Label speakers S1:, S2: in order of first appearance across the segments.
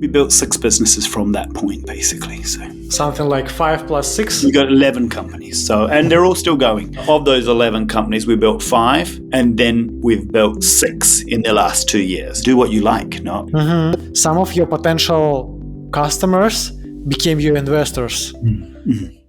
S1: We built 6 businesses from that point, basically. So
S2: something like 5 plus 6?
S1: We got 11 companies. And they're all still going. Of those 11 companies, we built 5, and then we've built 6 in the last 2 years. Do what you like, no?
S2: Mm-hmm. Some of your potential customers became your investors.
S1: Mm-hmm.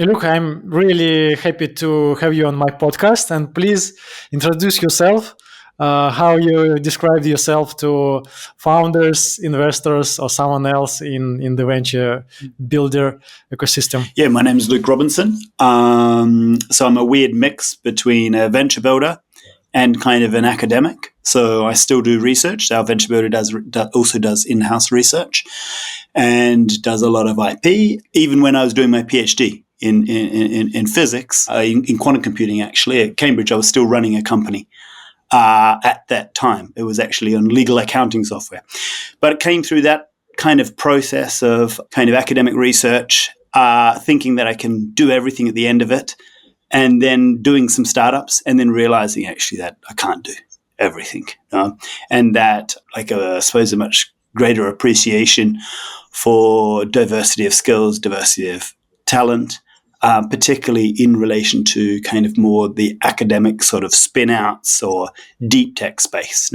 S2: Look, I'm really happy to have you on my podcast, and please introduce yourself, how you describe yourself to founders, investors, or someone else in the venture builder ecosystem.
S1: Yeah, my name is Luke Robinson. So I'm a weird mix between a venture builder and kind of an academic. So I still do research. Our venture builder also does in-house research and does a lot of IP. Even when I was doing my PhD in physics, in quantum computing, actually, at Cambridge, I was still running a company at that time. It was actually on legal accounting software. But it came through that kind of process of kind of academic research, thinking that I can do everything at the end of it, and then doing some startups, and then realizing actually that I can't do everything. And that, like, I suppose, a much greater appreciation for diversity of skills, diversity of talent, particularly in relation to kind of more the academic sort of spin-outs or deep tech space.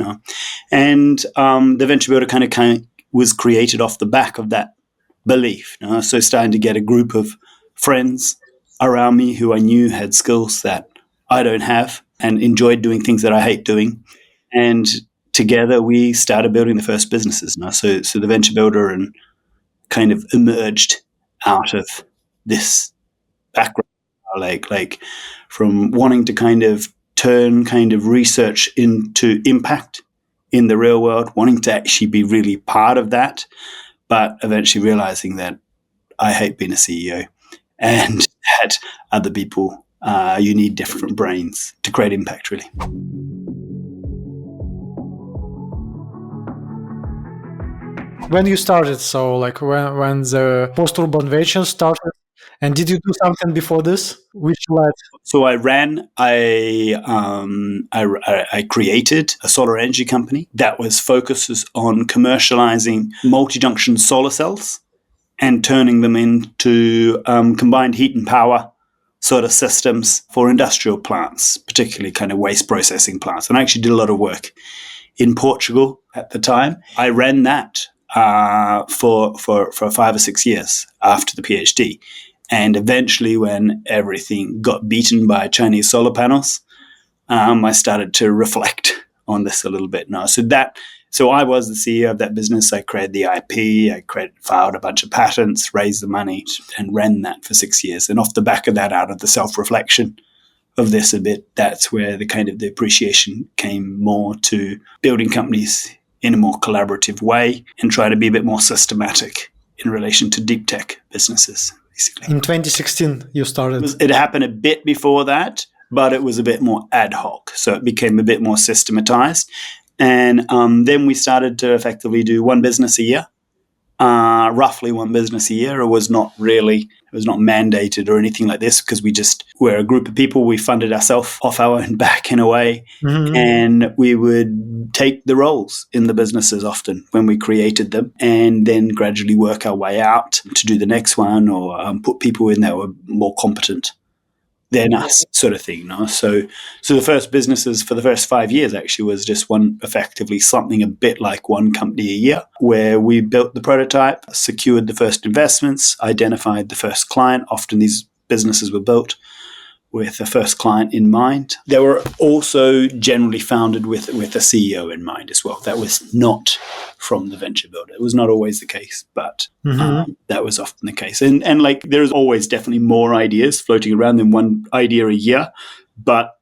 S1: And the Venture Builder kind of was created off the back of that belief. So starting to get a group of friends around me who I knew had skills that I don't have and enjoyed doing things that I hate doing. And together we started building the first businesses. So the Venture Builder and kind of emerged out of this background, like from wanting to kind of turn kind of research into impact in the real world, wanting to actually be really part of that, but eventually realizing that I hate being a CEO and that other people, you need different brains to create impact, really.
S2: When you started, so like when the post-urban venture started, and did you do something before this? Which led?
S1: So I created a solar energy company that focuses on commercializing multi-junction solar cells and turning them into combined heat and power sort of systems for industrial plants, particularly kind of waste processing plants. And I actually did a lot of work in Portugal at the time. I ran that for 5 or 6 years after the PhD. And eventually, when everything got beaten by Chinese solar panels, I started to reflect on this a little bit now. So I was the CEO of that business. I created the IP. I filed a bunch of patents, raised the money, and ran that for 6 years. And off the back of that, out of the self-reflection of this a bit, that's where the kind of the appreciation came more to building companies in a more collaborative way and try to be a bit more systematic in relation to deep tech businesses. Basically.
S2: In 2016, you started.
S1: It happened a bit before that, but it was a bit more ad hoc. So it became a bit more systematized. And then we started to effectively do one business a year, roughly one business a year. It was not mandated or anything like this because we're a group of people. We funded ourselves off our own back in a way. Mm-hmm. And we would take the roles in the businesses often when we created them and then gradually work our way out to do the next one or put people in that were more competent than us, sort of thing. So the first businesses for the first 5 years actually was just effectively something a bit like one company a year, where we built the prototype, secured the first investments, identified the first client. Often these businesses were built with the first client in mind. They were also generally founded with a CEO in mind as well. That was not from the venture builder. It was not always the case, but that was often the case. And like there's always definitely more ideas floating around than one idea a year, but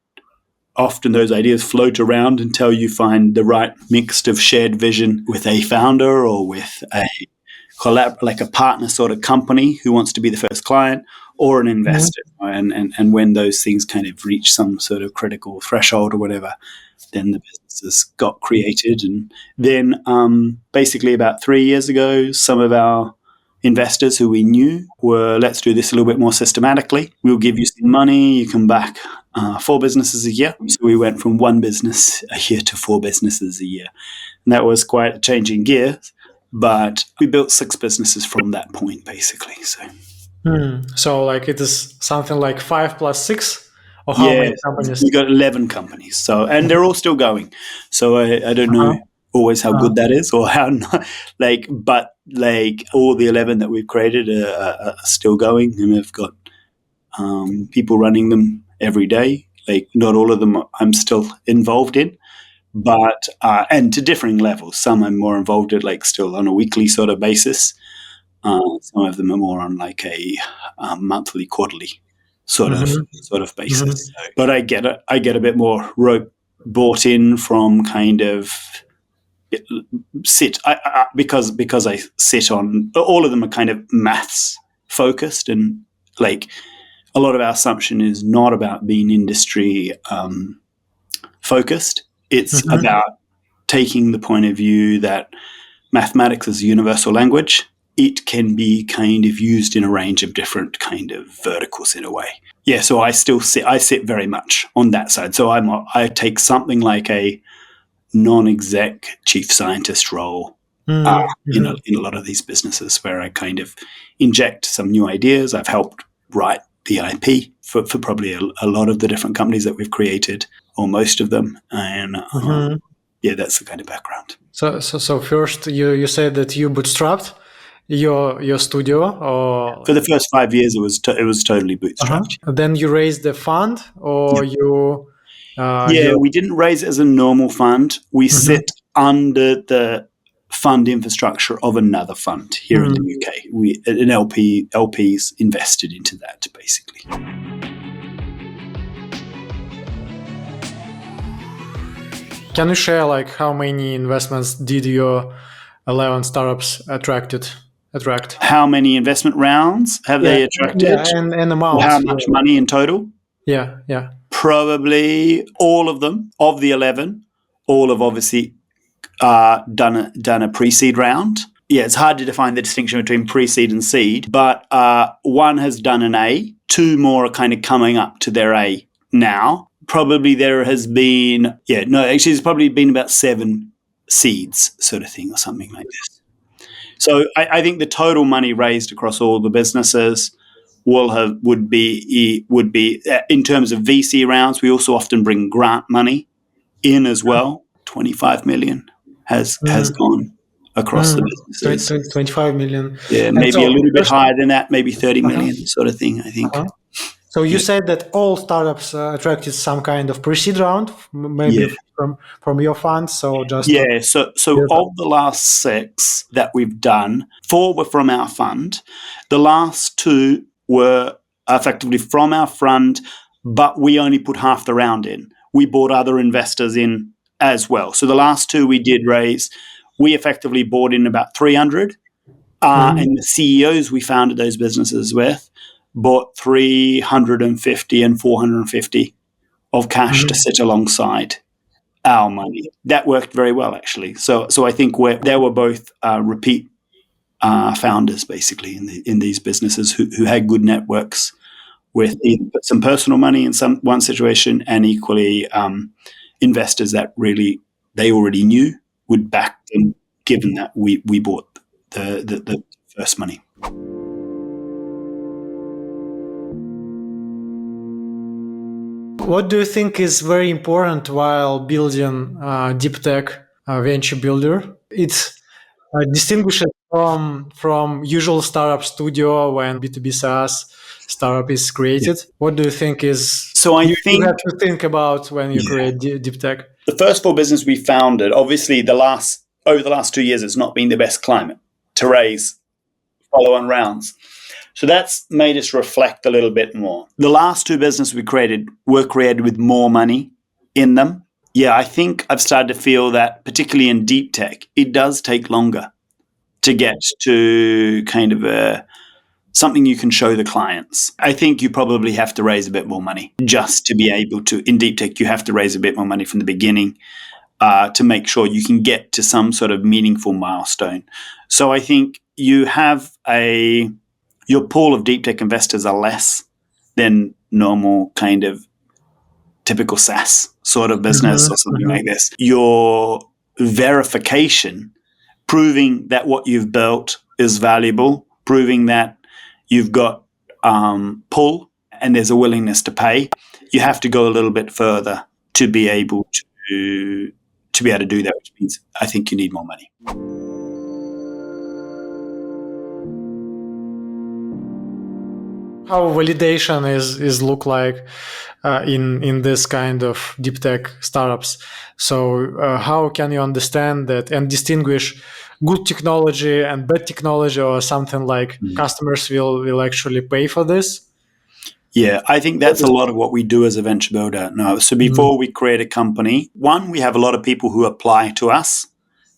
S1: often those ideas float around until you find the right mix of shared vision with a founder or with a like a partner sort of company who wants to be the first client, or an
S2: Mhm.
S1: investor. And when those things kind of reach some sort of critical threshold or whatever, then the businesses got created. And then basically about 3 years ago, some of our investors who we knew were, let's do this a little bit more systematically. We'll give you some money. You can back 4 businesses a year. So we went from 1 business a year to 4 businesses a year. And that was quite a change in gears. But we built 6 businesses from that point, basically.
S2: So like it is something like 5 plus 6, or how many
S1: Yes,
S2: companies?
S1: we got 11 companies. So, and they're all still going. So I don't know
S2: Uh-huh.
S1: always how
S2: Uh-huh.
S1: good that is or how not, but all the 11 that we've created are still going, and we've got people running them every day. Like not all of them I'm still involved in, but and to differing levels. Some I'm more involved in, like still on a weekly sort of basis. Some of them are more on like a monthly, quarterly
S2: Mhm.
S1: sort of basis.
S2: Mhm.
S1: But I get a bit more rope bought in from kind of because I sit on all of them are kind of maths focused, and like a lot of our assumption is not about being industry focused. It's
S2: Mhm.
S1: about taking the point of view that mathematics is a universal language. It can be kind of used in a range of different kind of verticals in a way. Yeah, so I sit very much on that side. So I take something like a non-exec chief scientist role
S2: Mhm. Mhm.
S1: in a lot of these businesses where I kind of inject some new ideas. I've helped write the IP for probably a lot of the different companies that we've created, or most of them. And
S2: Mhm.
S1: yeah, that's the kind of background.
S2: So first you said that you bootstrapped your studio, or
S1: For the first 5 years, it was totally
S2: uh-huh.
S1: bootstrapped.
S2: Then you raised the fund,
S1: Yeah,
S2: or
S1: yeah.
S2: you.
S1: We didn't raise it as a normal fund. We
S2: Mhm.
S1: sit under the fund infrastructure of another fund here in the
S2: Mhm.
S1: UK. We an LPs invested into that basically.
S2: Can you share like how many investments did your 11 startups attract?
S1: How many investment rounds have
S2: Yeah,
S1: they
S2: yeah,
S1: attracted?
S2: and
S1: Or how
S2: amounts. Yeah,
S1: much money in total?
S2: yeah, yeah.
S1: Probably all of them of the 11. All have obviously done a pre-seed round. Yeah, it's hard to define the distinction between pre-seed and seed, but one has done an A. 2 more are kind of coming up to their A now. Probably there has been, actually, there's probably been about 7 seeds, sort of thing, or something like this. So I think the total money raised across all the businesses would be in terms of VC rounds. We also often bring grant money in as well. 25 million has
S2: Mm,
S1: gone across the
S2: mm.
S1: businesses.
S2: 25 million.
S1: Yeah,
S2: And
S1: maybe a
S2: so
S1: little bit
S2: first,
S1: higher than that, maybe 30
S2: uh-huh,
S1: million sort of thing, I think.
S2: uh-huh. So you
S1: Yeah.
S2: said that all startups attracted some kind of pre-seed round, maybe
S1: Yeah.
S2: from your fund. So just to
S1: Yeah. So
S2: clarify.
S1: of the last 6 that we've done, 4 were from our fund. The last 2 were effectively from our fund, but we only put half the round in. We brought other investors in as well. So the last 2 we did raise, we effectively bought in about 300.
S2: Mhm,
S1: And the CEOs we founded those businesses with bought 350 and 450 of cash to
S2: mhm.
S1: sit alongside our money. That worked very well, actually. So I think they were both repeat founders, basically, in these businesses who had good networks with either some personal money in one situation, and equally investors that really they already knew would back them, given that we bought the first money.
S2: What do you think is very important while building deep tech venture builder? It's distinguished from usual startup studio when B2B SaaS startup is
S1: Yeah.
S2: created. What do you think is
S1: So I
S2: you
S1: think
S2: have to think about when you
S1: yeah,
S2: create deep tech?
S1: the first 4 business we founded, obviously over the last 2 years, it's not been the best climate to raise follow-on rounds. So that's made us reflect a little bit more. The last 2 businesses we created were created with more money in them. Yeah, I think I've started to feel that, particularly in deep tech, it does take longer to get to kind of something you can show the clients. I think you probably have to raise a bit more money just to be able to, in deep tech, you have to raise a bit more money from the beginning to make sure you can get to some sort of meaningful milestone. So I think you have your pool of deep tech investors are less than normal kind of typical SaaS sort of business or something like this. Your verification, proving that what you've built is valuable, proving that you've got pull and there's a willingness to pay, you have to go a little bit further to be able to do that, which means I think you need more money.
S2: How validation is look like in this kind of deep tech startups. So how can you understand that and distinguish good technology and bad technology, or something like customers will actually pay for this?
S1: Yeah, I think that's a lot of what we do as a venture builder now. So before we create a company, one, we have a lot of people who apply to us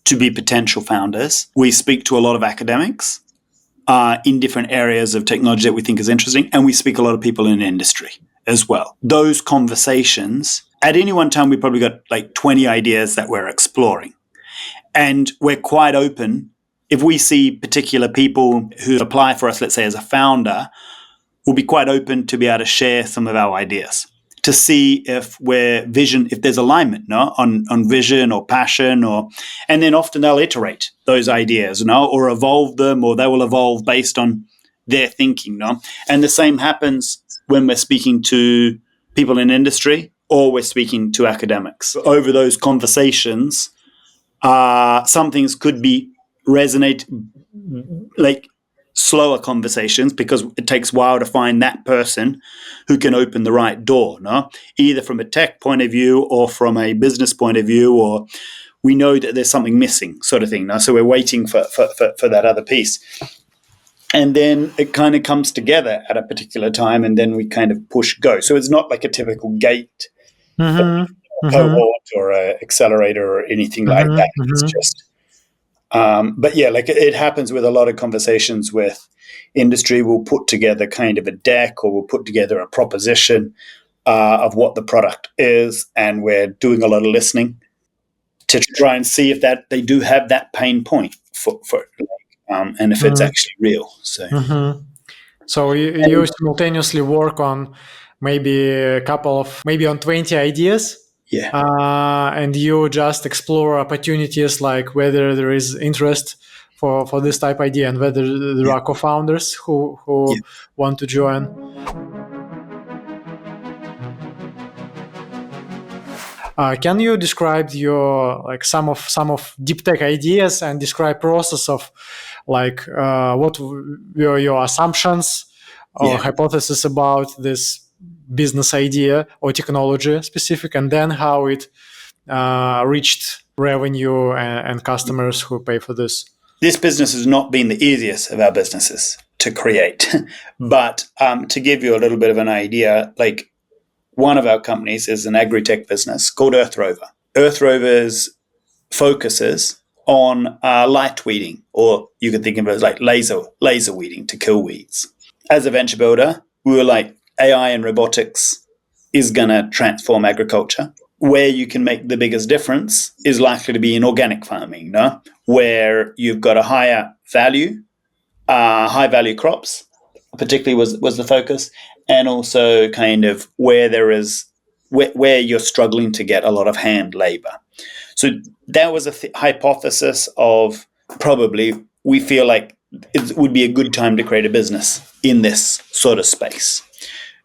S1: to be potential founders. We speak to a lot of academics in different areas of technology that we think is interesting, and we speak a lot of people in industry as well. Those conversations, at any one time, we probably got like 20 ideas that we're exploring. And we're quite open. If we see particular people who apply for us, let's say as a founder, we'll be quite open to be able to share some of our ideas to see if there's alignment, no, on vision or passion, and then often they'll iterate those ideas, no, or evolve them, or they will evolve based on their thinking, no. And the same happens when we're speaking to people in industry or we're speaking to academics. Over those conversations, some things could be resonate like slower conversations because it takes a while to find that person who can open the right door, no? Either from a tech point of view or from a business point of view, or we know that there's something missing sort of thing, no? So we're waiting for that other piece. And then it kind of comes together at a particular time, and then we kind of push go. So it's not like a typical gate cohort or an accelerator or anything like that. It's just but yeah, like it happens with a lot of conversations with industry. We'll put together kind of a deck, or we'll put together a proposition of what the product is, and we're doing a lot of listening to try and see if that they do have that pain point for and if it's actually real.
S2: So you simultaneously work on maybe on 20 ideas.
S1: Yeah.
S2: And you just explore opportunities, like whether there is interest for this type idea and whether there are co-founders who want to join. Can you describe your some of deep tech ideas and describe process of what were your assumptions or hypothesis about this business idea or technology specific, and then how it reached revenue and customers who pay for this?
S1: This business has not been the easiest of our businesses to create, but to give you a little bit of an idea, like one of our companies is an agri-tech business called Earth Rover. Earth Rover's focuses on light weeding, or you can think of it as like laser weeding to kill weeds. As a venture builder, we were like, AI and robotics is going to transform agriculture. Where you can make the biggest difference is likely to be in organic farming, no? Where you've got a high value crops, particularly was the focus, and also kind of where you're struggling to get a lot of hand labor. So that was a hypothesis of probably we feel like it would be a good time to create a business in this sort of space.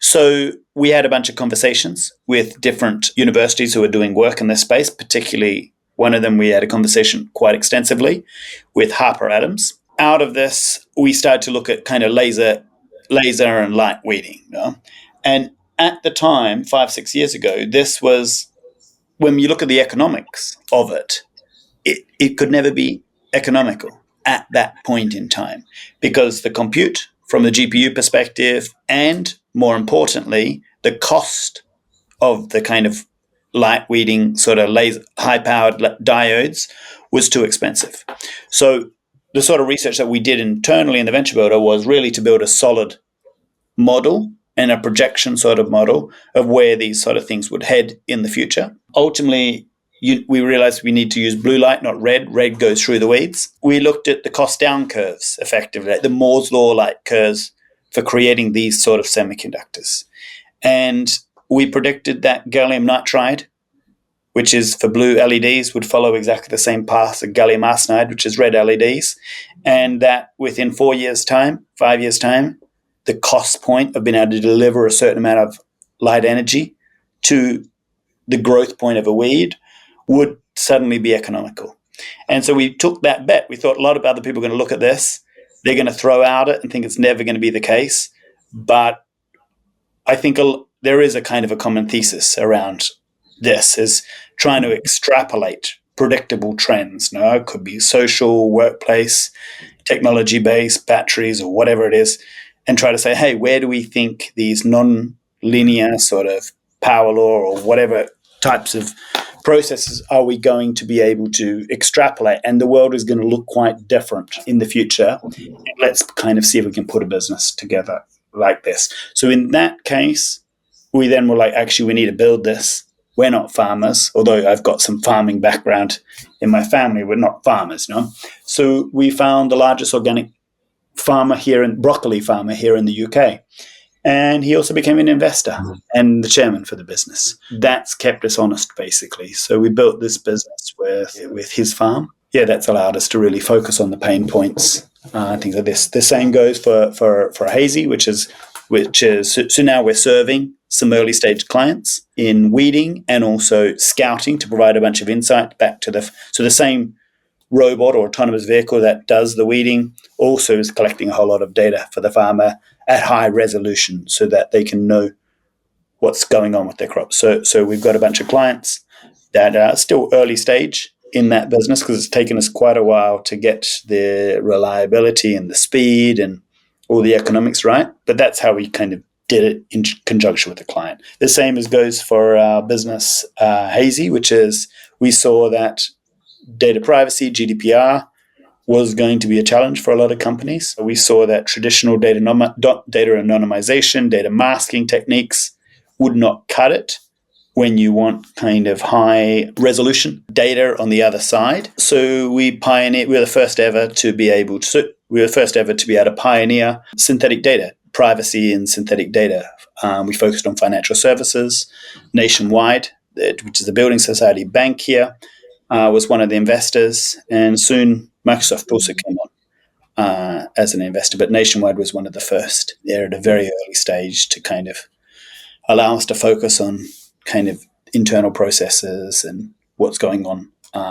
S1: So we had a bunch of conversations with different universities who are doing work in this space, particularly one of them we had a conversation quite extensively with Harper Adams. Out of this, we started to look at kind of laser and light weeding. You know? And at the time, 5-6 years ago, this was, when you look at the economics of it could never be economical at that point in time, because the compute from the GPU perspective, and more importantly, the cost of the kind of light weeding sort of laser high powered diodes was too expensive. So the sort of research that we did internally in the venture builder was really to build a solid model and a projection sort of model of where these sort of things would head in the future. Ultimately, we realized we need to use blue light, not red. Red goes through the weeds. We looked at the cost down curves, effectively, the Moore's law like curves for creating these sort of semiconductors. And we predicted that gallium nitride, which is for blue LEDs, would follow exactly the same path as gallium arsenide, which is red LEDs, and that within 4 years' time, 5 years' time, the cost point of being able to deliver a certain amount of light energy to the growth point of a weed would suddenly be economical. And so we took that bet. We thought a lot of other people are going to look at this. They're going to throw out it and think it's never going to be the case. But I think there is a kind of a common thesis around this, is trying to extrapolate predictable trends. No, it could be social, workplace, technology-based, batteries, or whatever it is, and try to say, hey, where do we think these non-linear sort of power law or whatever types of processes are we going to be able to extrapolate? And the world is going to look quite different in the future. And let's kind of see if we can put a business together like this. So in that case, we then were like, actually, we need to build this. We're not farmers, although I've got some farming background in my family. We're not farmers, no? So we found the largest organic broccoli farmer here in the UK. And he also became an investor and the chairman for the business. That's kept us honest, basically. So we built this business with his farm. Yeah, that's allowed us to really focus on the pain points. Things like this. The same goes for Hazy, which is so now we're serving some early stage clients in weeding and also scouting to provide a bunch of insight back to the same robot or autonomous vehicle that does the weeding also is collecting a whole lot of data for the farmer at high resolution so that they can know what's going on with their crops. So we've got a bunch of clients that are still early stage in that business because it's taken us quite a while to get the reliability and the speed and all the economics right. But that's how we kind of did it in conjunction with the client. The same as goes for our business, Hazy, which is we saw that data privacy, GDPR, was going to be a challenge for a lot of companies. We saw that traditional data anonymization, data masking techniques would not cut it when you want kind of high resolution data on the other side. So we were the first ever to be able to pioneer synthetic data, privacy in synthetic data. We focused on financial services nationwide, which is the Building Society Bank here. Was one of the investors, and soon Microsoft also came on as an investor, but Nationwide was one of the first. They're at a very early stage to kind of allow us to focus on kind of internal processes and what's going on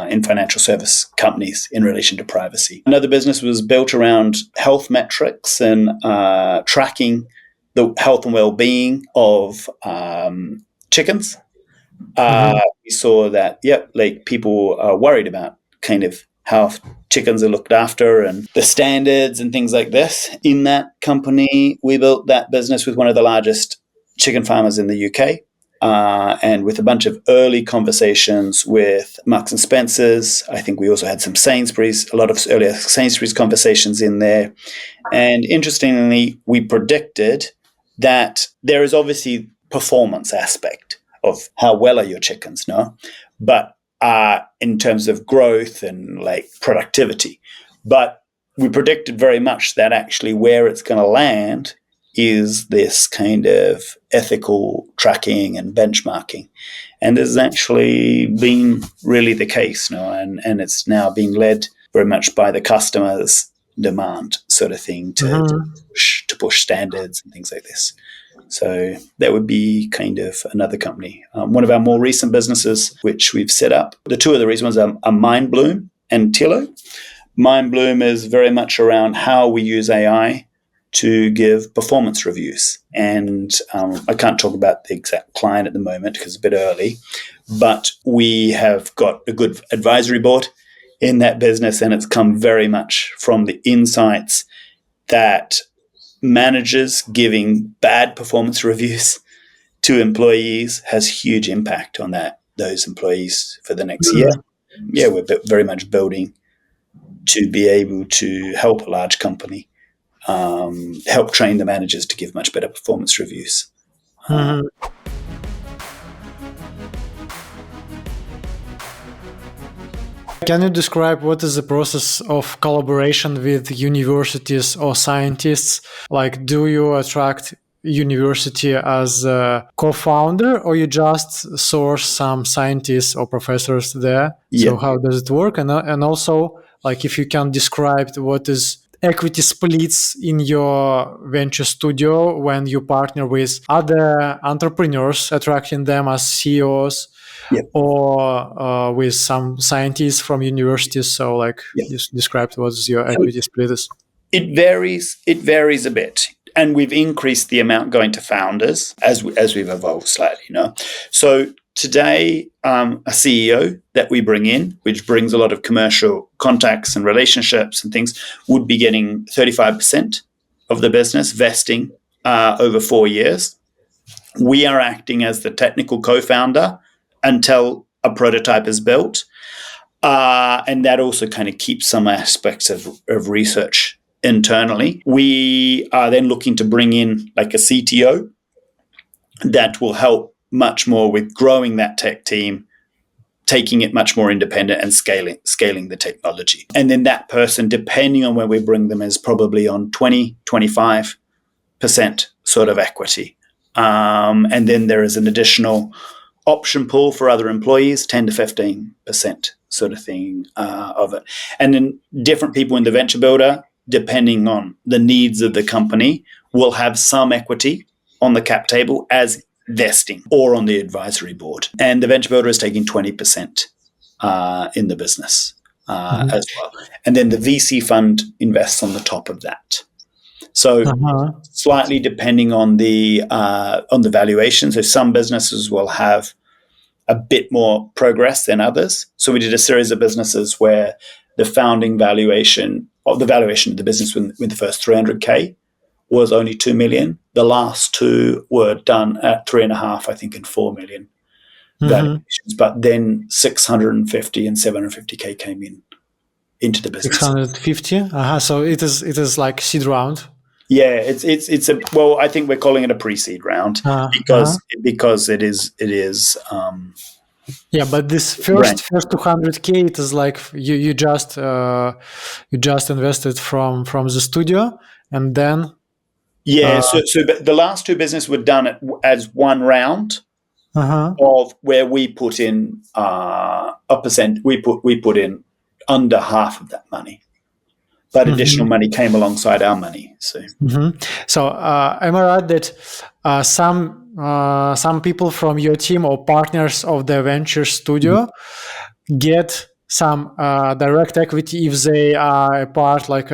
S1: in financial service companies in relation to privacy. Another business was built around health metrics and tracking the health and well-being of chickens. We saw that, people are worried about kind of how chickens are looked after and the standards and things like this. In that company, we built that business with one of the largest chicken farmers in the UK, and with a bunch of early conversations with Marks and Spencer's. I think we also had some Sainsbury's, a lot of earlier Sainsbury's conversations in there. And interestingly, we predicted that there is obviously performance aspect of how well are your chickens, no? But in terms of growth and like productivity. But we predicted very much that actually where it's going to land is this kind of ethical tracking and benchmarking. And this has actually been really the case, no? And it's now being led very much by the customer's demand sort of thing to push standards and things like this. So that would be kind of another company. One of our more recent businesses, which we've set up, the two of the recent ones are MindBloom and Tillo. MindBloom is very much around how we use AI to give performance reviews. And I can't talk about the exact client at the moment because it's a bit early, but we have got a good advisory board in that business, and it's come very much from the insights that managers giving bad performance reviews to employees has huge impact on those employees for the next year. Yeah, we're very much building to be able to help a large company, help train the managers to give much better performance reviews.
S2: Mhm. Can you describe what is the process of collaboration with universities or scientists? Like, do you attract university as a co-founder, or you just source some scientists or professors there?
S1: Yeah,
S2: So how does it work? And also, like, if you can describe what is equity splits in your venture studio when you partner with other entrepreneurs, attracting them as CEOs,
S1: yeah,
S2: or with some scientists from universities. So, like,
S1: yeah.
S2: you described what's your
S1: So
S2: equity split is.
S1: it varies. It varies a bit, and we've increased the amount going to founders as we've evolved slightly. So today, a CEO that we bring in, which brings a lot of commercial contacts and relationships and things, would be getting 35% of the business vesting over 4 years. We are acting as the technical co-founder until a prototype is built. And that also kind of keeps some aspects of research internally. We are then looking to bring in like a CTO that will help much more with growing that tech team, taking it much more independent and scaling the technology. And then that person, depending on where we bring them, is probably on 20-25% sort of equity. And then there is an additional option pool for other employees, 10-15% sort of thing of it. And then different people in the venture builder, depending on the needs of the company, will have some equity on the cap table as vesting or on the advisory board. And the venture builder is taking 20% in the business as well. And then the VC fund invests on the top of that. So
S2: Uh-huh.
S1: slightly depending on the valuation. So some businesses will have a bit more progress than others. So we did a series of businesses where the founding valuation, or the valuation of the business with the first 300K was only 2 million. The last two were done at 3.5, I think, and 4 million valuations. But then 650 and 750K came into the business.
S2: 650. Uh-huh. So it is like seed round.
S1: Yeah, it's a, well, I think we're calling it a pre-seed round
S2: Uh-huh.
S1: because it is
S2: Yeah, but this
S1: brand.
S2: first 200K, it is like you just invested from the studio, and then
S1: Yeah,
S2: uh,
S1: so the last two businesses were done as one round
S2: uh-huh.
S1: of where we put in a percent. We put in under half of that money, but additional
S2: Mhm.
S1: money came alongside our money. So
S2: So am I right that some people from your team or partners of the venture studio get some direct equity if they are a part, like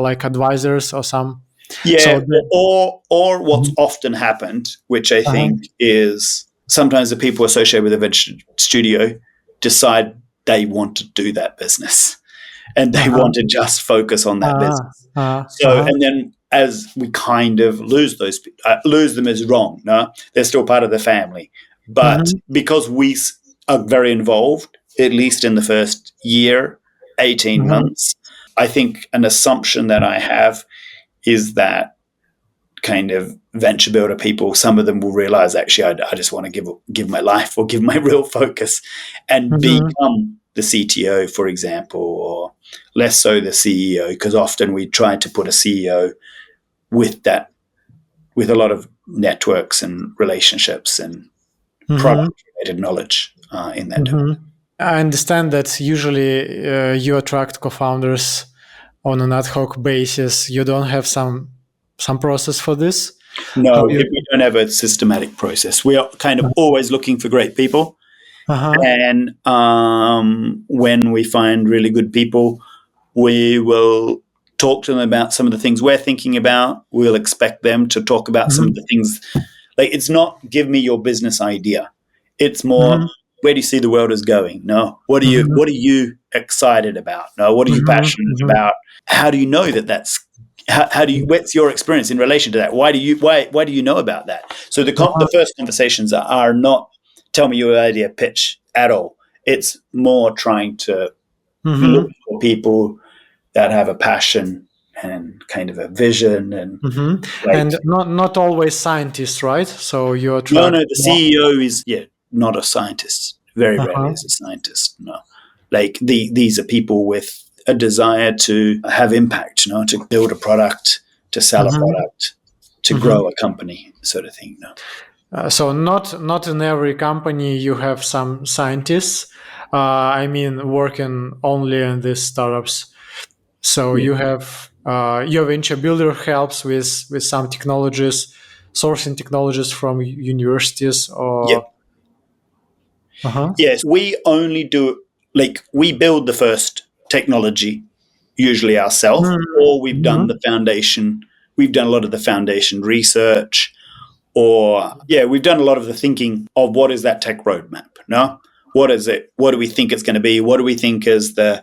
S2: like advisors or some? So
S1: yeah, or what's
S2: Mhm.
S1: often happened, which I
S2: Uh-huh.
S1: think is sometimes the people associated with a venture studio decide they want to do that business and they
S2: Uh-huh.
S1: want to just focus on that
S2: Uh-huh.
S1: business.
S2: Uh-huh.
S1: So,
S2: Uh-huh.
S1: and then as we kind of lose them is wrong. No, they're still part of the family. But
S2: Mhm.
S1: because we are very involved, at least in the first year, 18
S2: Mhm.
S1: months, I think an assumption that I have is that kind of venture builder people, some of them will realize actually, I just want to give my life or give my real focus and
S2: Mhm.
S1: become the CTO, for example, or less so the CEO, because often we try to put a CEO with with a lot of networks and relationships and
S2: Mhm.
S1: product related knowledge in that domain.
S2: Mhm. I understand that usually you attract co-founders on an ad hoc basis. You don't have some process for this. How
S1: No,
S2: you?
S1: we don't have a systematic process. We are kind of always looking for great people.
S2: Uh-huh.
S1: And when we find really good people, we will talk to them about some of the things we're thinking about. We'll expect them to talk about some of the
S2: Mhm.
S1: things. Like, it's not give me your business idea. It's more,
S2: Mhm.
S1: where do you see the world is going? No,
S2: Mhm.
S1: what are you excited about? No, what are you
S2: Mhm.
S1: passionate
S2: Mhm.
S1: about? How do you know that's how do you, what's your experience in relation to that? Why do you know about that? So
S2: Uh-huh.
S1: the first conversations are not tell me your idea pitch at all. It's more trying to look
S2: Mhm.
S1: for people, that have a passion and kind of a vision and like
S2: And not always scientists, right? So you
S1: no,
S2: attract
S1: the
S2: more.
S1: CEO is not a scientist. Very rarely
S2: Uh-huh.
S1: is a scientist. No, like these are people with a desire to have impact. To build a product, to sell a
S2: Mm-hmm.
S1: product, to
S2: Mm-hmm.
S1: grow a company, sort of thing. No.
S2: So not in every company you have some scientists. I mean, working only in these startups. So
S1: Yeah.
S2: your venture builder helps with some technologies, sourcing technologies from universities
S1: Yep.
S2: or. Uh-huh.
S1: Yes, we only do like we build the first technology usually ourselves, or we've done
S2: Mm-hmm.
S1: the foundation. We've done a lot of the foundation research, or we've done a lot of the thinking of what is that tech roadmap. No, what is it? What do we think it's going to be? What do we think is the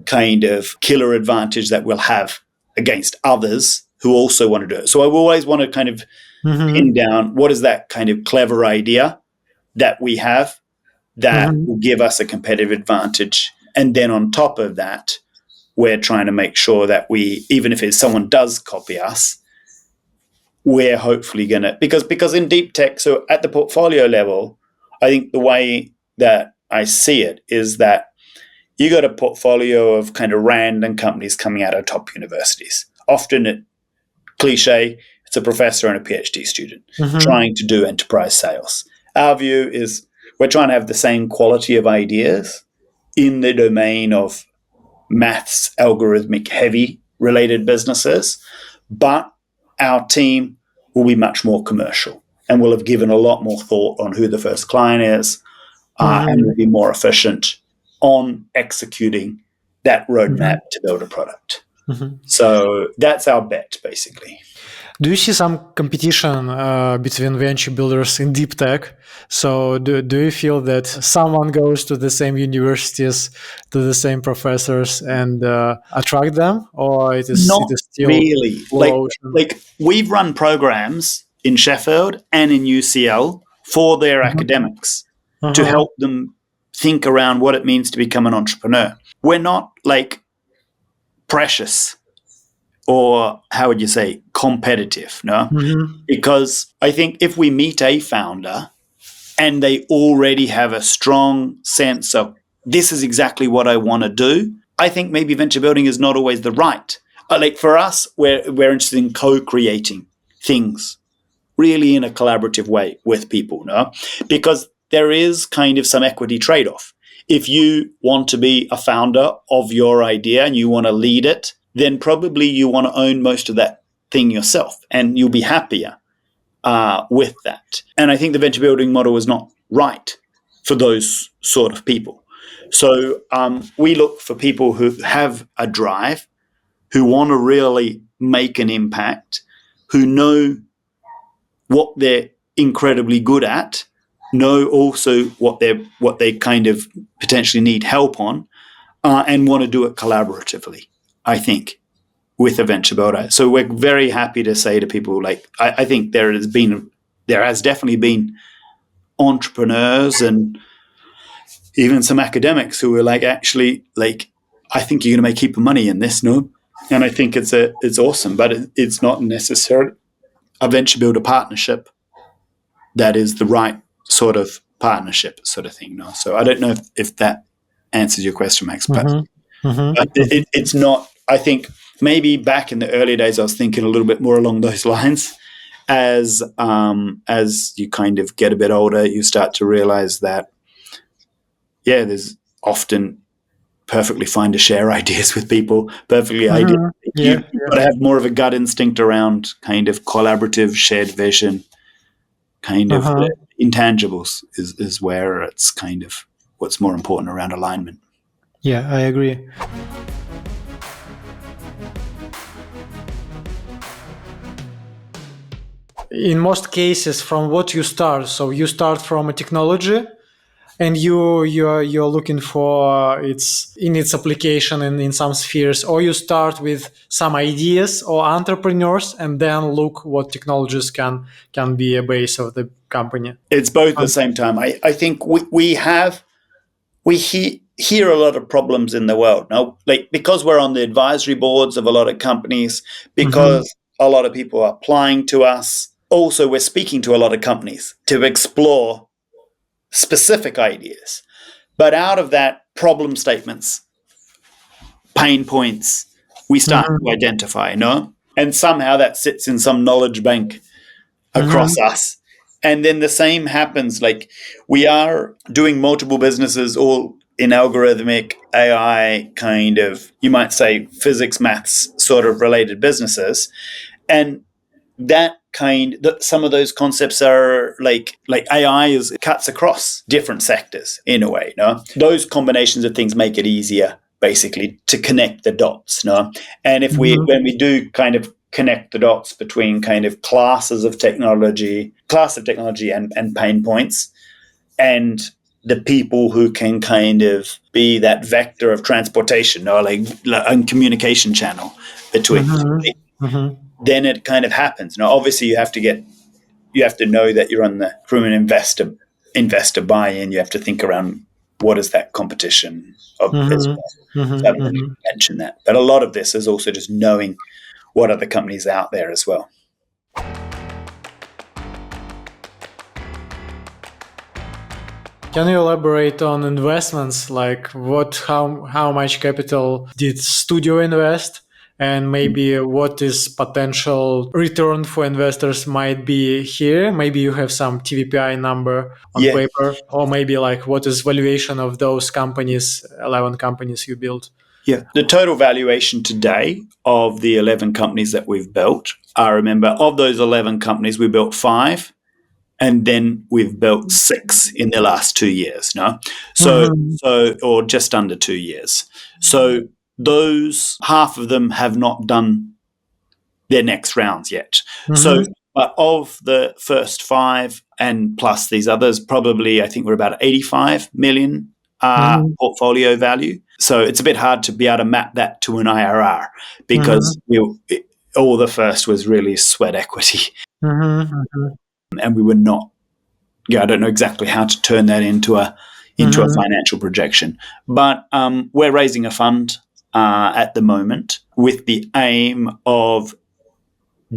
S1: kind of killer advantage that we'll have against others who also want to do it? So I always want to kind of pin
S2: Mm-hmm.
S1: down what is that kind of clever idea that we have that
S2: Mm-hmm.
S1: will give us a competitive advantage. And then on top of that, we're trying to make sure that we, even if someone does copy us, we're hopefully going to, because in deep tech, so at the portfolio level, I think the way that I see it is that you got a portfolio of kind of random companies coming out of top universities. Often cliche, it's a professor and a PhD student
S2: Mm-hmm.
S1: trying to do enterprise sales. Our view is we're trying to have the same quality of ideas in the domain of maths, algorithmic, heavy related businesses, but our team will be much more commercial and will have given a lot more thought on who the first client is and will
S2: Mm-hmm.
S1: be more efficient on executing that roadmap
S2: Mm-hmm.
S1: to build a product.
S2: Mm-hmm.
S1: So that's our bet, basically.
S2: Do you see some competition between venture builders in deep tech? So do you feel that someone goes to the same universities, to the same professors, and attract them, or it
S1: Not
S2: is still
S1: really.
S2: blue ocean?
S1: Like we've run programs in Sheffield and in UCL for their
S2: Mhm.
S1: academics to
S2: Uh-huh.
S1: help them think around what it means to become an entrepreneur. We're not like precious or how would you say competitive, no?
S2: Mm-hmm.
S1: Because I think if we meet a founder and they already have a strong sense of this is exactly what I want to do, I think maybe venture building is not always the right. Like for us, we're interested in co-creating things really in a collaborative way with people, no? Because there is kind of some equity trade-off. If you want to be a founder of your idea and you want to lead it, then probably you want to own most of that thing yourself and you'll be happier with that. And I think the venture building model is not right for those sort of people. So we look for people who have a drive, who want to really make an impact, who know what they're incredibly good at, know also what they kind of potentially need help on, and want to do it collaboratively. I think with a venture builder. So we're very happy to say to people like I think there has definitely been entrepreneurs and even some academics who are like actually like I think you're going to make heap of money in this, no? And I think it's awesome, but it's not necessarily a venture builder partnership that is the right sort of partnership sort of thing, no? So I don't know if that answers your question, Max, but
S2: Mm-hmm. Mm-hmm.
S1: it's not. I think maybe back in the early days, I was thinking a little bit more along those lines. As you kind of get a bit older, you start to realize that there's often perfectly fine to share ideas with people. Perfectly idea.
S2: Mm-hmm. Yeah.
S1: You've got to have more of a gut instinct around kind of collaborative, shared vision. Kind of
S2: Uh-huh.
S1: the intangibles is where it's kind of what's more important around alignment.
S2: Yeah, I agree. In most cases, from what you start, so you start from a technology and you're looking for its application in some spheres, or you start with some ideas or entrepreneurs and then look what technologies can be a base of the company.
S1: It's both at the same time. I think we hear a lot of problems in the world. No, like because we're on the advisory boards of a lot of companies, because a lot of people are applying to us. Also, we're speaking to a lot of companies to explore specific ideas. But out of that, problem statements, pain points, we start to identify, no? And somehow that sits in some knowledge bank across us. And then the same happens, like we are doing multiple businesses all in algorithmic AI kind of, you might say, physics, maths sort of related businesses. And that some of those concepts are like AI is cuts across different sectors in a way. No, those combinations of things make it easier, basically, to connect the dots. No, and if when we do kind of connect the dots between kind of class of technology and pain points, and the people who can kind of be that vector of transportation or like a communication channel between. Then it kind of happens. Now, obviously, you have to know that you're on the from an investor buy-in. You have to think around what is that competition of as well. So I haven't really mentioned that, but a lot of this is also just knowing what other companies out there as well.
S2: Can you elaborate on investments? Like how much capital did Studio invest? And maybe what is potential return for investors might be here. Maybe you have some TVPI number on paper, or maybe like what is valuation of those companies, 11 companies you built?
S1: Yeah, the total valuation today of the 11 companies that we've built, I remember of those 11 companies, we built 5. And then we've built 6 in the last 2 years, no? So or just under 2 years. So those half of them have not done their next rounds yet. So but of the first 5 and plus these others, probably I think we're about 85 million portfolio value. So it's a bit hard to be able to map that to an IRR because all the first was really sweat equity. And we were not. I don't know exactly how to turn that into a financial projection, but we're raising a fund at the moment with the aim of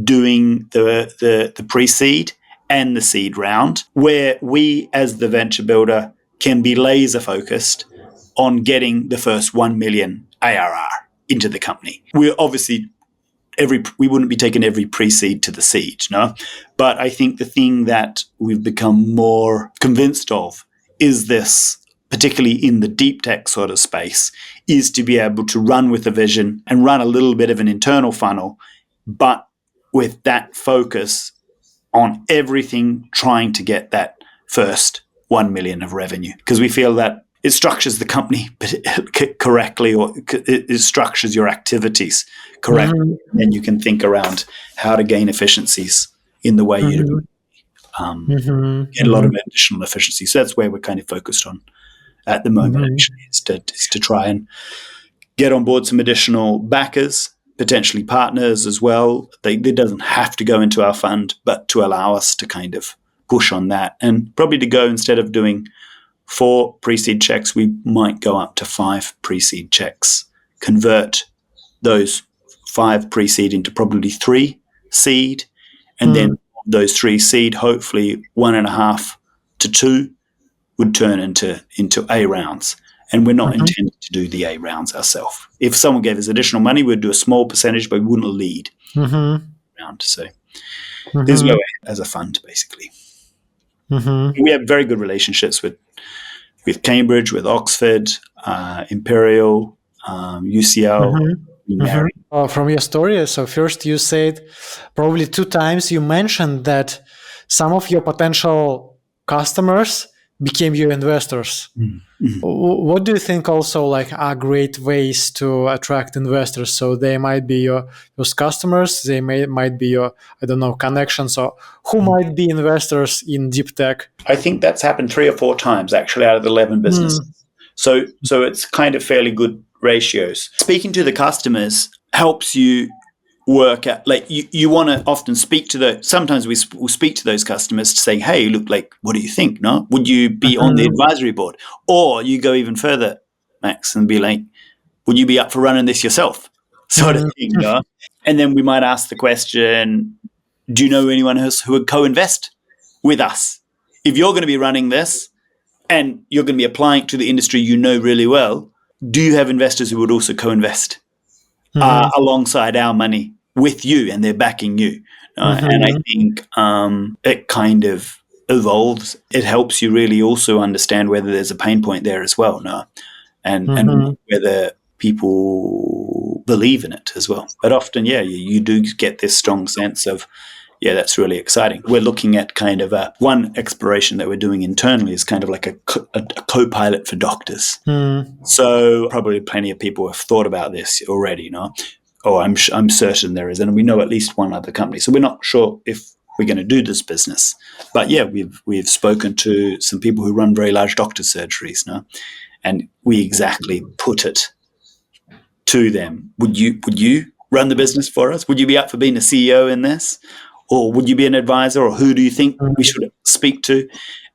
S1: doing the pre-seed and the seed round, where we as the venture builder can be laser focused on getting the first 1 million ARR into the company. We're obviously we wouldn't be taking every pre-seed to the seed, no? But I think the thing that we've become more convinced of is this, particularly in the deep tech sort of space, is to be able to run with a vision and run a little bit of an internal funnel, but with that focus on everything trying to get that first 1 million of revenue. Because we feel that it structures the company correctly, or it structures your activities correctly. And then you can think around how to gain efficiencies in the way you get a lot of additional efficiency. So that's where we're kind of focused on at the moment, actually, is to try and get on board some additional backers, potentially partners as well. It doesn't have to go into our fund, but to allow us to kind of push on that, and probably to go, instead of doing 4 pre-seed checks, we might go up to 5 pre-seed checks, convert those 5 pre-seed into probably 3 seed, and then those 3 seed, hopefully 1.5 to 2 would turn into A rounds. And we're not intending to do the A rounds ourselves. If someone gave us additional money, we'd do a small percentage, but we wouldn't lead round. So there's no way as a fund, basically. We have very good relationships with Cambridge, with Oxford, Imperial, UCL.
S2: From your story, so first you said probably 2 times you mentioned that some of your potential customers became your investors. What do you think also like are great ways to attract investors? So they might be your customers, they might be your, I don't know, connections, or who might be investors in deep tech?
S1: I think that's happened 3 or 4 times actually out of the 11 businesses. So it's kind of fairly good ratios. Speaking to the customers helps you work out, like you want to often speak to sometimes we'll speak to those customers to say, hey, look, like, what do you think? No, would you be on the advisory board? Or you go even further, Max, and be like, would you be up for running this yourself? Sort of thing, you know? And then we might ask the question, do you know anyone else who would co-invest with us? If you're going to be running this and you're going to be applying to the industry you know really well, do you have investors who would also co-invest alongside our money with you, and they're backing you? And I think it kind of evolves. It helps you really also understand whether there's a pain point there as well, and whether people believe in it as well. But often, you do get this strong sense of, that's really exciting. We're looking at kind of one exploration that we're doing internally is kind of like a co-pilot for doctors. So probably plenty of people have thought about this already, Oh, I'm certain there is, and we know at least one other company. So we're not sure if we're going to do this business, but we've spoken to some people who run very large doctor surgeries, and we exactly put it to them. Would you run the business for us? Would you be up for being a CEO in this? Or would you be an advisor? Or who do you think we should speak to?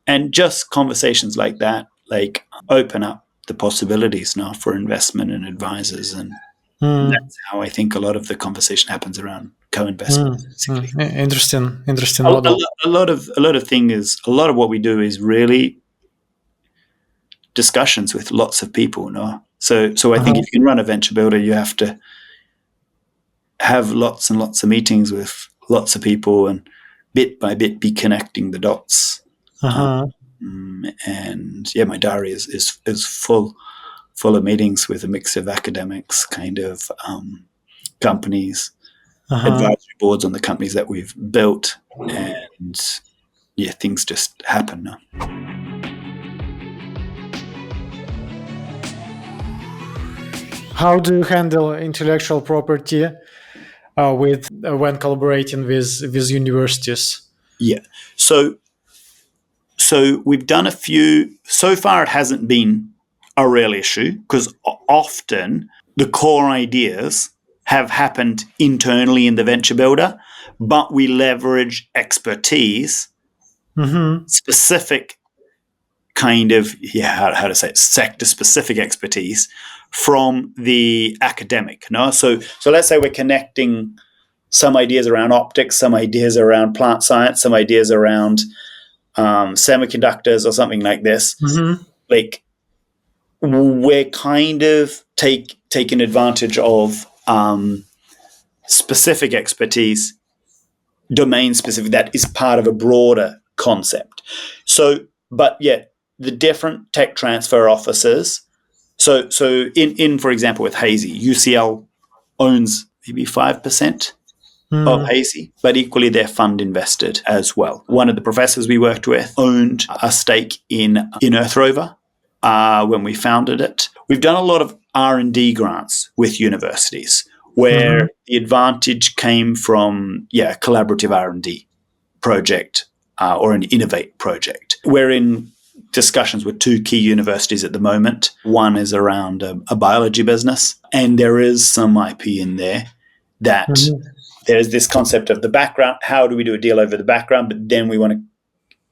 S1: And just conversations like that, like, open up the possibilities now for investment and advisors. And that's how I think a lot of the conversation happens around co-investment.
S2: Interesting
S1: A
S2: model.
S1: lot of what we do is really discussions with lots of people. So I think if you can run a venture builder, you have to have lots and lots of meetings with lots of people, and bit by bit be connecting the dots. And my diary is full of meetings with a mix of academics, kind of companies, advisory boards on the companies that we've built, and things just happen now.
S2: How do you handle intellectual property when collaborating with universities?
S1: So we've done a few. So far, it hasn't been a real issue, because often the core ideas have happened internally in the venture builder, but we leverage expertise, specific kind of, how to say it, sector-specific expertise from the academic. So let's say we're connecting some ideas around optics, some ideas around plant science, some ideas around semiconductors or something like this. Like, we're kind of taking advantage of specific expertise, domain specific, that is part of a broader concept. So, but the different tech transfer offices. So in for example, with Hazy, UCL owns maybe 5% of Hazy, but equally they're fund invested as well. One of the professors we worked with owned a stake in Earth Rover when we founded it. We've done a lot of R&D grants with universities where the advantage came from a collaborative R&D project or an innovate project. We're in discussions with two key universities at the moment. One is around a biology business, and there is some IP in there that there's this concept of the background. How do we do a deal over the background? But then we want to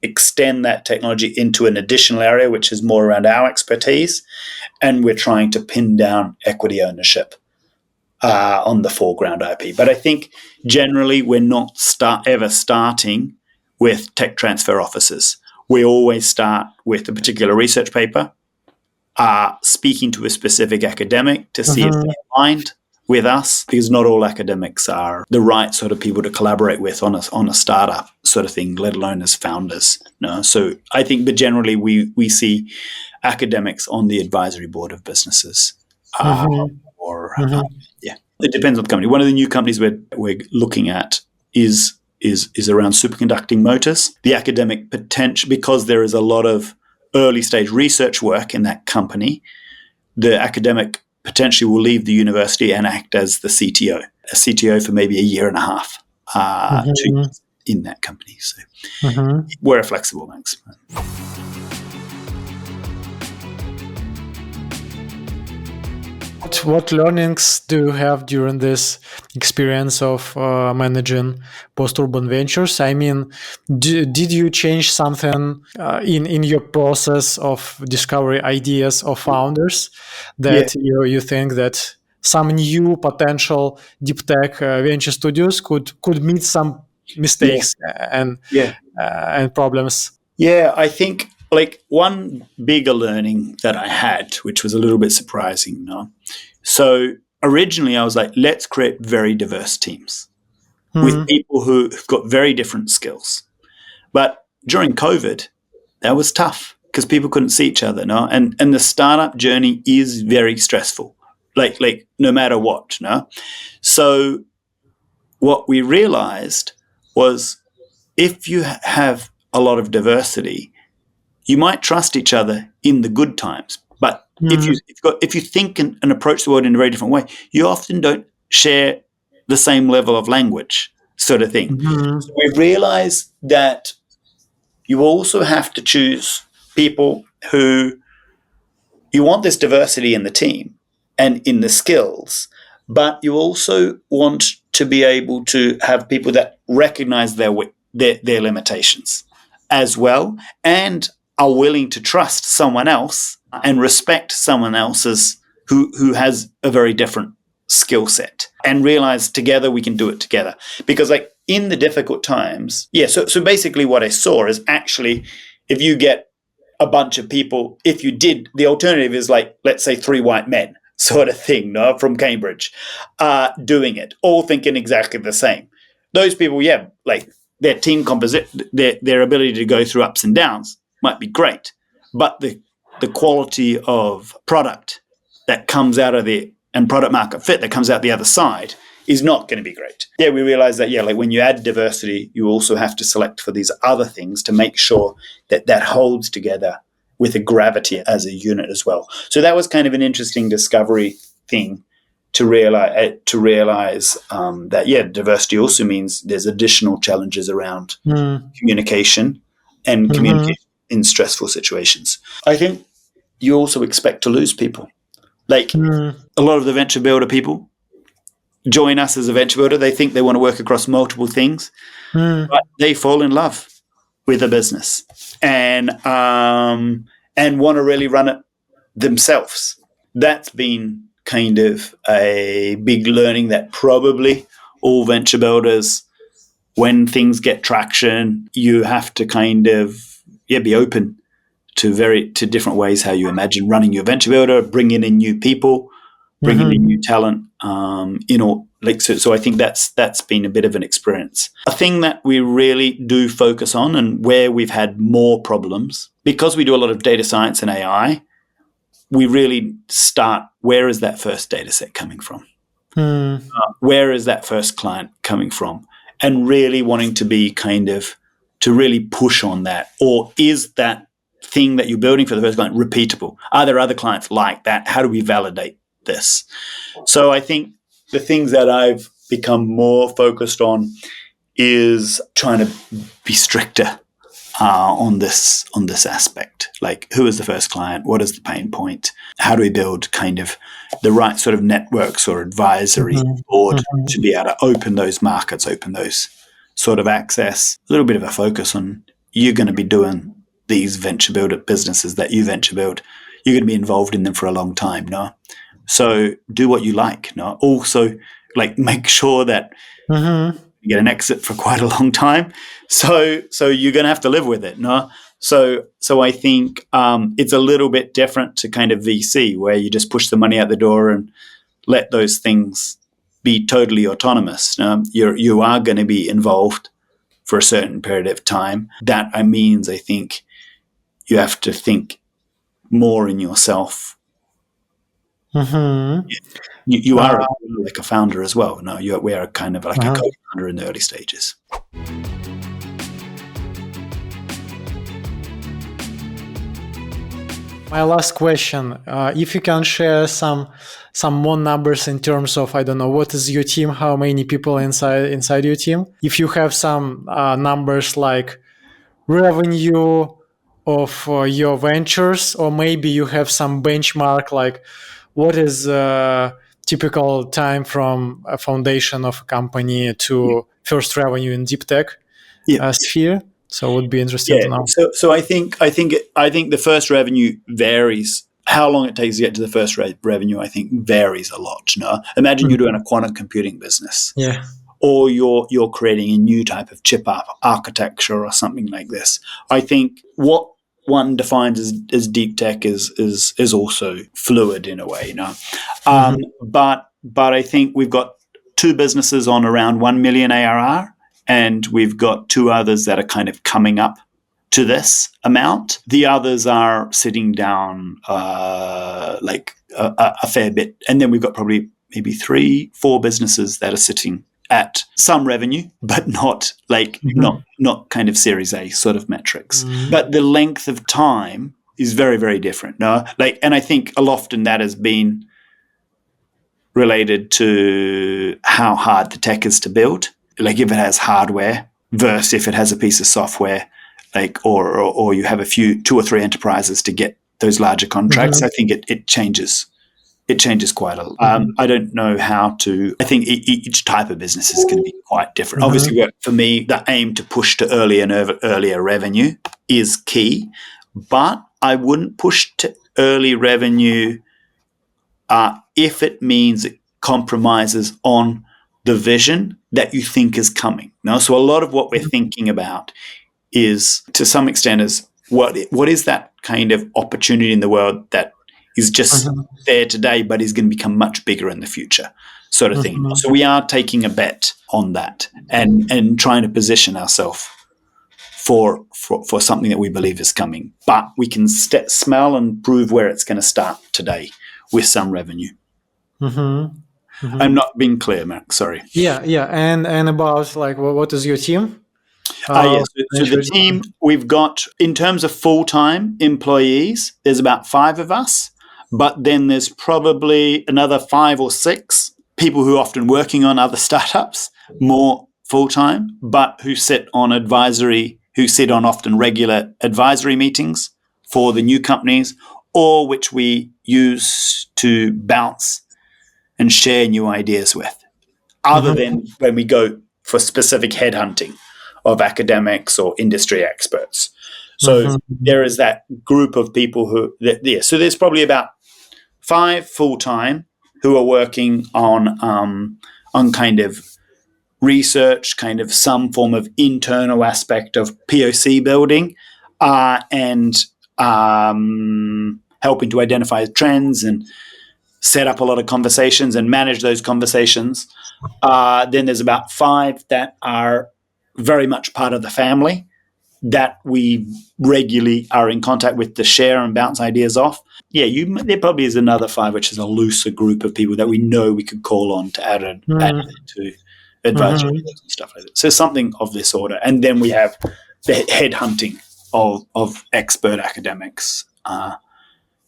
S1: extend that technology into an additional area, which is more around our expertise. And we're trying to pin down equity ownership on the foreground IP. But I think generally we're not ever starting with tech transfer offices. We always start with a particular research paper, speaking to a specific academic to see if they're aligned with us, because not all academics are the right sort of people to collaborate with on a startup sort of thing, let alone as founders. So I think, but generally we see academics on the advisory board of businesses, it depends on the company. One of the new companies we're looking at is around superconducting motors. The academic potential, because there is a lot of early stage research work in that company, the academic potentially will leave the university and act as the CTO, a CTO for maybe a year and a half, 2 years in that company. So we're a flexible mix.
S2: What learnings do you have during this experience of managing post-urban ventures? I mean, did you change something in your process of discovery ideas of founders
S1: Yeah,
S2: that you think that some new potential deep tech venture studios could meet some
S1: yeah,
S2: mistakes
S1: yeah.
S2: and problems?
S1: Yeah, I think like one bigger learning that I had, which was a little bit surprising, no? So originally I was like, let's create very diverse teams with
S2: Hmm.
S1: people who've got very different skills. But during COVID, that was tough because people couldn't see each other, no? And the startup journey is very stressful. Like no matter what, no? So what we realized was if you have a lot of diversity, you might trust each other in the good times, but
S2: Hmm.
S1: if you think and approach the world in a very different way, you often don't share the same level of language, sort of thing. So
S2: Hmm.
S1: we realize that you also have to choose people who you want this diversity in the team and in the skills, but you also want to be able to have people that recognize their limitations as well and are willing to trust someone else and respect someone else's who has a very different skill set and realize together we can do it together because like in the difficult times so basically what I saw is actually if you get a bunch of people. If you did, the alternative is like, let's say, three white men, sort of thing, no, from Cambridge, doing it, all thinking exactly the same. Those people, yeah, like their team composite, their ability to go through ups and downs might be great, but the quality of product that comes out of the and product market fit that comes out the other side is not going to be great. Yeah, we realize that, yeah, like when you add diversity, you also have to select for these other things to make sure that that holds together with a gravity as a unit as well. So that was kind of an interesting discovery thing to realize that, yeah, diversity also means there's additional challenges around
S2: Hmm.
S1: communication and
S2: Hmm.
S1: communication in stressful situations. I think you also expect to lose people. Like
S2: Hmm.
S1: a lot of the venture builder people join us as a venture builder. They think they want to work across multiple things,
S2: Hmm.
S1: but they fall in love with a business and want to really run it themselves. That's been kind of a big learning that probably all venture builders, when things get traction, you have to kind of be open to different ways how you imagine running your venture builder, bringing in new people, bringing in new
S2: Hmm.
S1: talent. So I think that's been a bit of an experience. A thing that we really do focus on, and where we've had more problems because we do a lot of data science and AI. We really start where is that first data set coming from?
S2: Hmm.
S1: Where is that first client coming from? And really wanting to be kind of to really push on that, or is that thing that you're building for the first client repeatable? Are there other clients like that? How do we validate this? So I think the things that I've become more focused on is trying to be stricter on this aspect. Like, who is the first client? What is the pain point? How do we build kind of the right sort of networks or advisory
S2: Hmm.
S1: board to
S2: Hmm.
S1: be able to open those markets, open those sort of access? A little bit of a focus on you're going to be doing these venture build businesses that you venture build. You're going to be involved in them for a long time, no? So do what you like, no? Also, like make sure that
S2: Hmm.
S1: you get an exit for quite a long time. So you're going to have to live with it, no? So I think it's a little bit different to kind of VC where you just push the money out the door and let those things be totally autonomous. You are going to be involved for a certain period of time. That means I think you have to think more in yourself.
S2: Hmm.
S1: You
S2: Uh,
S1: are like a founder as well. No, we are kind of like a
S2: uh-huh.
S1: co-founder in the early stages.
S2: My last question: if you can share some more numbers in terms of, I don't know, what is your team, how many people inside your team? If you have some numbers like revenue of your ventures, or maybe you have some benchmark like what is typical time from a foundation of a company to first revenue in deep tech sphere? So it would be interesting to know.
S1: So I think the first revenue varies. How long it takes to get to the first revenue, I think, varies a lot. No, imagine you're doing a quantum computing business, or you're creating a new type of chip architecture or something like this. I think what one defines as deep tech is also fluid in a way. But I think we've got two businesses on around 1 million ARR, and we've got two others that are kind of coming up to this amount. The others are sitting down like a fair bit. And then we've got probably maybe 3-4 businesses that are sitting at some revenue, but not like not kind of Series A sort of metrics. But the length of time is very, very different. No, like, and I think often that has been related to how hard the tech is to build. Like if it has hardware versus if it has a piece of software, like or you have 2 or 3 enterprises to get those larger contracts. I think it changes. It changes quite a lot. I don't know how to. I think each type of business is going to be quite different. Obviously, for me, the aim to push to earlier revenue is key, but I wouldn't push to early revenue if it means it compromises on the vision that you think is coming. Now, so a lot of what we're thinking about is, to some extent, is what is that kind of opportunity in the world that is just there today, but is going to become much bigger in the future, sort of thing. So we are taking a bet on that and trying to position ourselves for something that we believe is coming. But we can smell and prove where it's going to start today with some revenue. I'm not being clear, Mark. Sorry.
S2: Yeah. And about like, what is your team?
S1: So the team we've got, in terms of full-time employees, there's about 5 of us, but then there's probably another 5 or 6 people who are often working on other startups, more full-time, but who sit on often regular advisory meetings for the new companies, or which we use to bounce and share new ideas with, other than when we go for specific headhunting of academics or industry experts. So there is that group of people so there's probably about 5 full-time who are working on kind of research, kind of some form of internal aspect of POC building, and helping to identify trends and set up a lot of conversations and manage those conversations. Then there's about 5 that are very much part of the family that we regularly are in contact with to share and bounce ideas off. There probably is another 5, which is a looser group of people that we know we could call on to add to advisory and stuff like that. So something of this order. And then we have the headhunting of expert academics,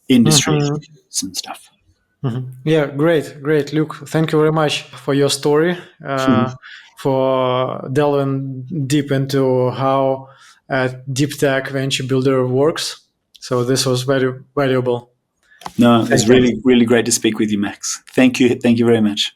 S1: industry and stuff.
S2: Yeah, great. Luke, thank you very much for your story, for delving deep into how a deep tech venture builder works. So this was very valuable.
S1: No, it was really, really great to speak with you, Max. Thank you very much.